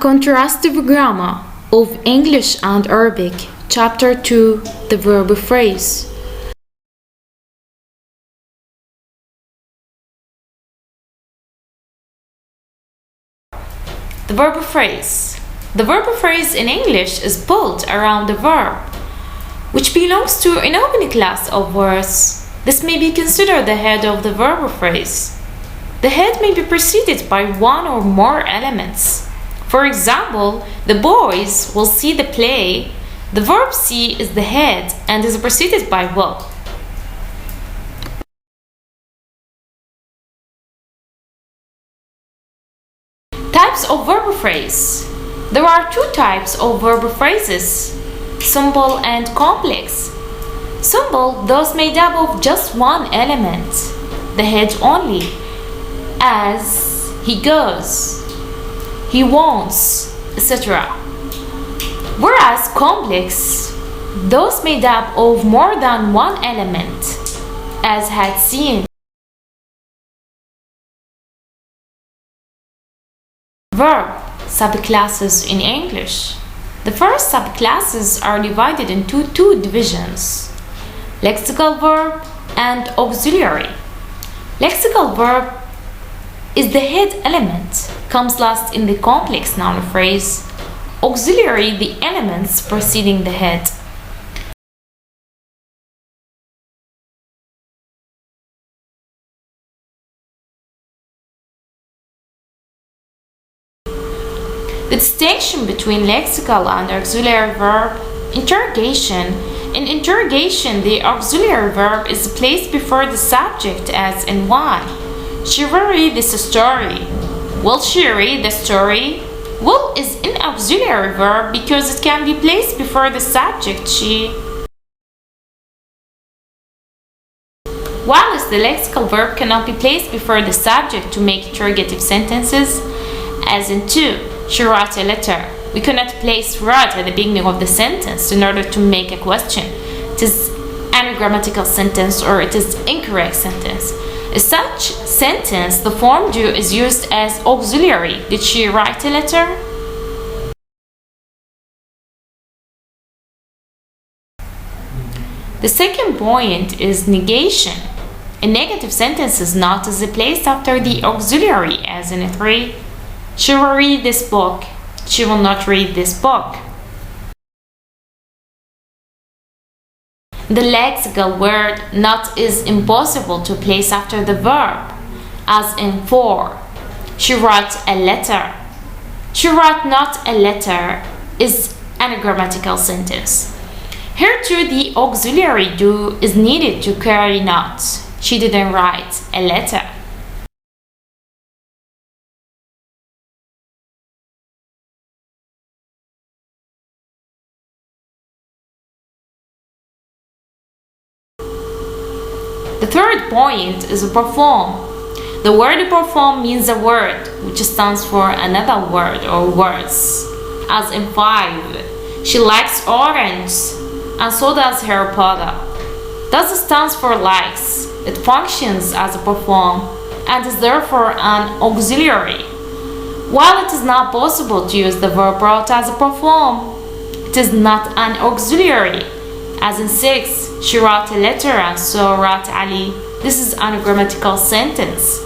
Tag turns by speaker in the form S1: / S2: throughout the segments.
S1: Contrastive Grammar of English and Arabic, Chapter 2, the Verb Phrase. The verb phrase. The verb phrase in English is built around a verb, which belongs to an open class of words. This may be considered the head of the verb phrase. The head may be preceded by one or more elements. For example, the boys will see the play. The verb see is the head and is preceded by will. Types of verb phrase. There are two types of verb phrases, simple and complex. Simple, those made up of just one element, the head only, as he goes, he wants, etc. Whereas complex, those made up of more than one element, as had seen. Verb subclasses in English. The first subclasses are divided into two divisions: lexical verb and auxiliary. Lexical verb is the head element, comes last in the complex noun phrase. Auxiliary, the elements preceding the head. The distinction between lexical and auxiliary verb. Interrogation. In interrogation, the auxiliary verb is placed before the subject, as in why. She will read this story. Will she read the story? Will is an auxiliary verb because it can be placed before the subject, she. While the lexical verb cannot be placed before the subject to make interrogative sentences, as in to. She wrote a letter. We cannot place wrote at the beginning of the sentence in order to make a question. It is an grammatical sentence or it is incorrect sentence. In such sentence, the form do is used as auxiliary. Did she write a letter? The second point is negation. A negative sentence is not as placed after the auxiliary, as in a 3. She will read this book. She will not read this book. The lexical word not is impossible to place after the verb, as in for. She wrote a letter. She wrote not a letter is an grammatical sentence. Here too the auxiliary do is needed to carry not. She didn't write a letter. The third point is perform. The word perform means a word which stands for another word or words, as in 5. She likes orange, and so does her father. Thus stands for likes. It functions as a perform and is therefore an auxiliary. While it is not possible to use the verb wrote as a perform, it is not an auxiliary. As in 6, she wrote a letter and so wrote Ali. This is an grammatical sentence.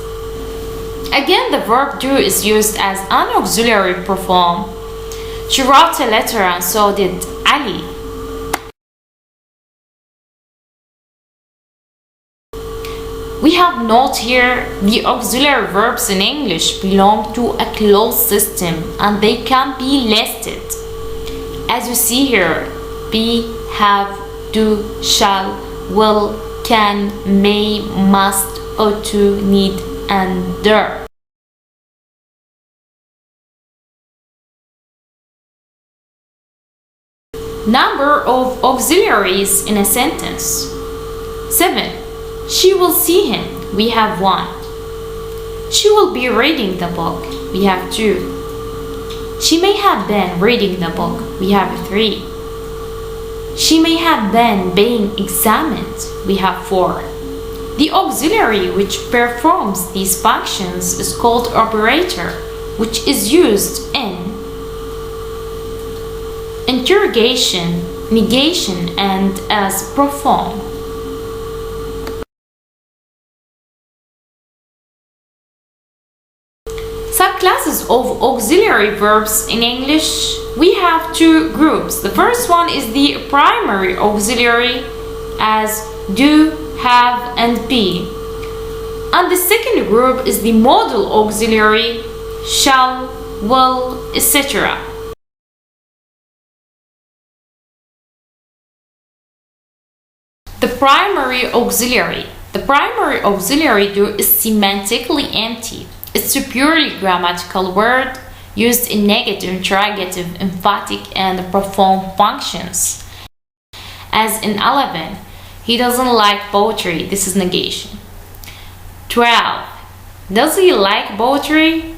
S1: Again, the verb do is used as an auxiliary perform. She wrote a letter and so did Ali. We have note here the auxiliary verbs in English belong to a closed system and they can be listed. As you see here, be, have, do, shall, will, can, may, must, ought to, need, and dare. Number of auxiliaries in a sentence. 7. She will see him. We have 1. She will be reading the book. We have 2. She may have been reading the book. We have 3. She may have been being examined. We have 4. The auxiliary which performs these functions is called operator, which is used in interrogation, negation, and as perform. Subclasses of auxiliary verbs in English. We have two groups. The first one is the primary auxiliary as do, have, and be. And the second group is the modal auxiliary shall, will, etc. The primary auxiliary. The primary auxiliary do is semantically empty. It's a purely grammatical word used in negative, interrogative, emphatic, and perform functions. As in 11, he doesn't like poetry. This is negation. 12. Does he like poetry?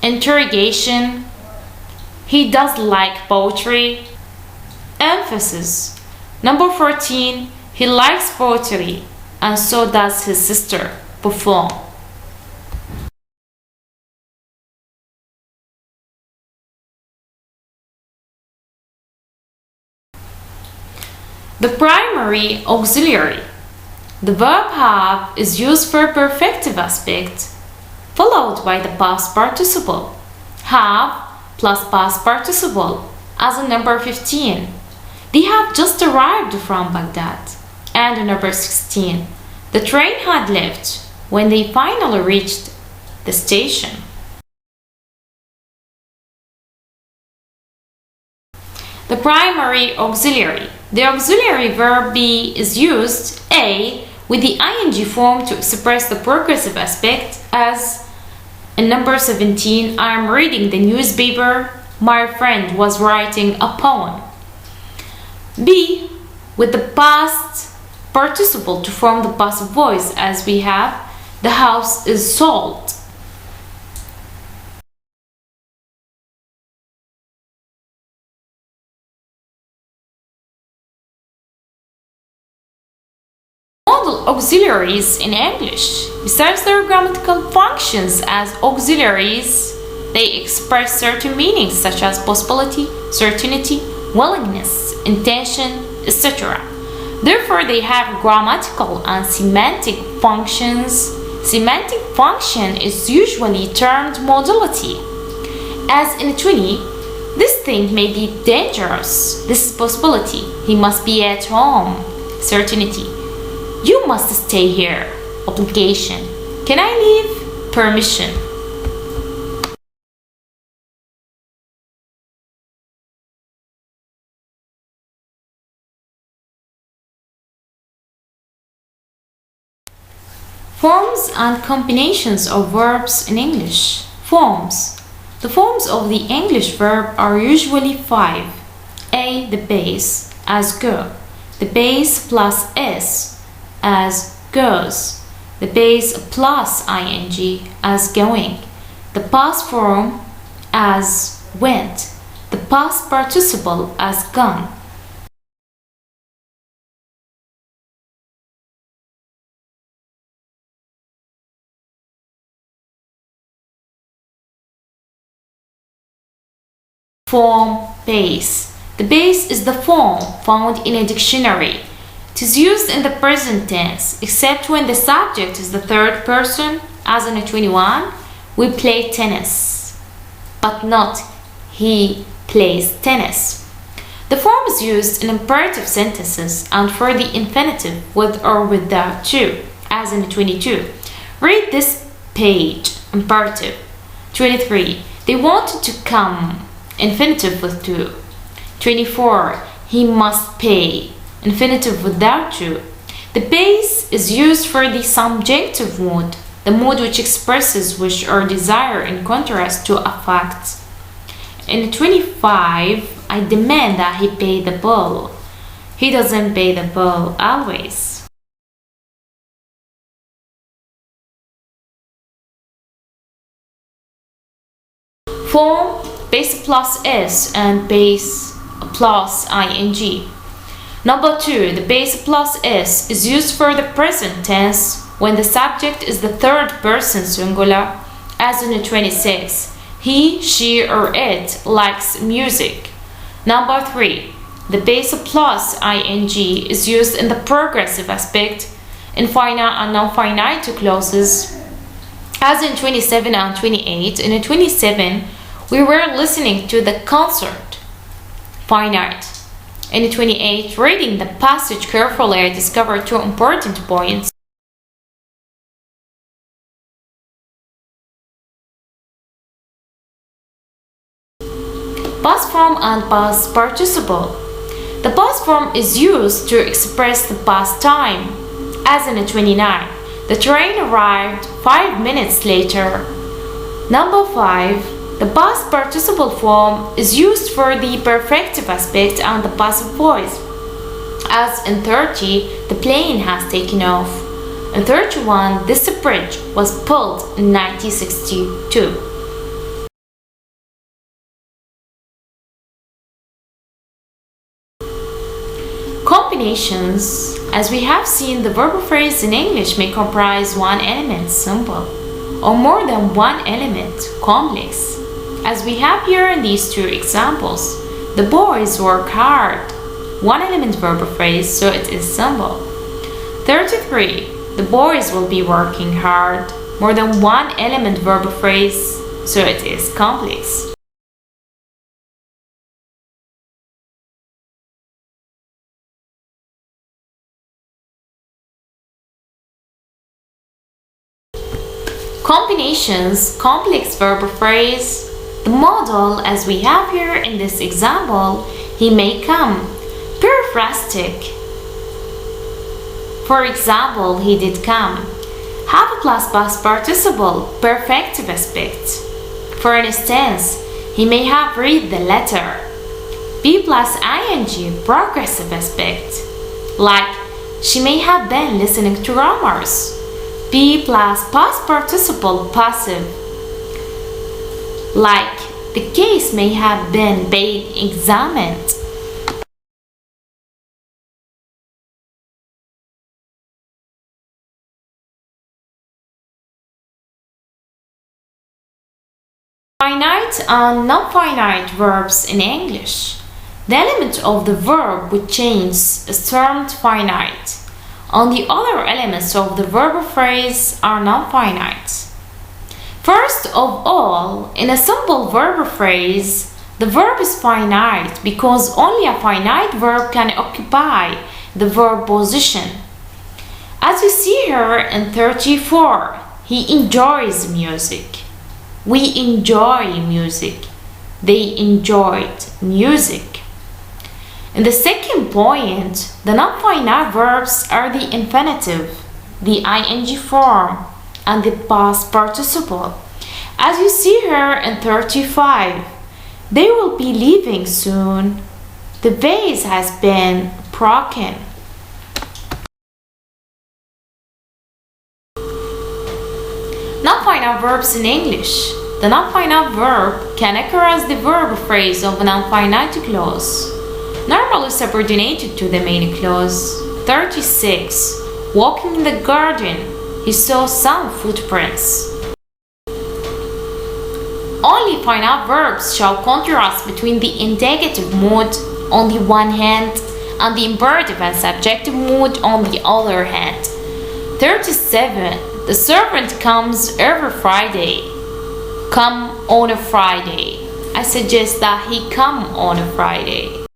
S1: Interrogation. He does like poetry. Emphasis. Number 14. He likes poetry, and so does his sister. Perform. The primary auxiliary. The verb have is used for perfective aspect, followed by the past participle. Have plus past participle, as in number 15. They have just arrived from Baghdad. And in number 16. The train had left when they finally reached the station. The primary auxiliary. The auxiliary verb be is used A with the ing form to express the progressive aspect, as in number 17, I am reading the newspaper, my friend was writing a poem. B with the past participle to form the passive voice, as we have the house is sold. Modal auxiliaries in English. Besides their grammatical functions as auxiliaries, they express certain meanings such as possibility, certainty, willingness, intention, etc. Therefore, they have grammatical and semantic functions. Semantic function is usually termed modality. As in 20, this thing may be dangerous. This is possibility. He must be at home. Certainty. You must stay here. Obligation. Can I leave? Permission. Forms and combinations of verbs in English. Forms. The forms of the English verb are usually 5. A. The base, as go. The base plus s, as goes. The base plus ing, as going. The past form, as went. The past participle, as gone. Form base. The base is the form found in a dictionary. It is used in the present tense, except when the subject is the third person, as in 21, we play tennis, but not he plays tennis. The form is used in imperative sentences and for the infinitive with or without to, as in 22. Read this page. Imperative. 23. They wanted to come. Infinitive with to. 24. He must pay. Infinitive without to. The base is used for the subjunctive mood, the mood which expresses wish or desire in contrast to a fact. In 25, I demand that he pay the bill. He doesn't pay the bill always. Form base plus s and base plus ing. Number 2, the base plus s is used for the present tense when the subject is the third person singular, as in 26. He, she, or it likes music. Number 3. The base plus ing is used in the progressive aspect in finite and non-finite clauses, as in 27 and 28. In 27, we were listening to the concert, finite. In 28, reading the passage carefully, I discovered 2 important points. Past form and past participle. The past form is used to express the past time, as in 29. The train arrived 5 minutes later. Number 5. The past participle form is used for the perfective aspect and the passive voice, as in 30, the plane has taken off. In 31, this bridge was built in 1962. Combinations. As we have seen, the verb phrase in English may comprise one element, simple, or more than one element, complex. As we have here in these 2 examples, the boys work hard, one element verb phrase, so it is simple. 33. The boys will be working hard, more than one element verb phrase, so it is complex. Combinations, complex verb phrase. The model, as we have here in this example, he may come. Periphrastic. For example, he did come. Have a plus past participle, perfective aspect. For instance, he may have read the letter. Be plus ing, progressive aspect. Like, she may have been listening to rumors. Be plus past participle, passive. Like, the case may have been being examined. Finite and non-finite verbs in English. The element of the verb which changes is termed finite, and the other elements of the verb phrase are non-finite. First of all, in a simple verb phrase, the verb is finite because only a finite verb can occupy the verb position. As you see here in 34, he enjoys music. We enjoy music. They enjoyed music. In the second point, the non-finite verbs are the infinitive, the ing form, and the past participle. As you see here in 35, they will be leaving soon. The vase has been broken. Non-finite verbs in English. The non-finite verb can occur as the verb phrase of a non-finite clause, normally subordinated to the main clause. 36. Walking in the garden, he saw some footprints. Only finite verbs shall contrast between the indicative mood on the one hand and the imperative and subjective mood on the other hand. 37. The servant comes every Friday. Come on a Friday. I suggest that he come on a Friday.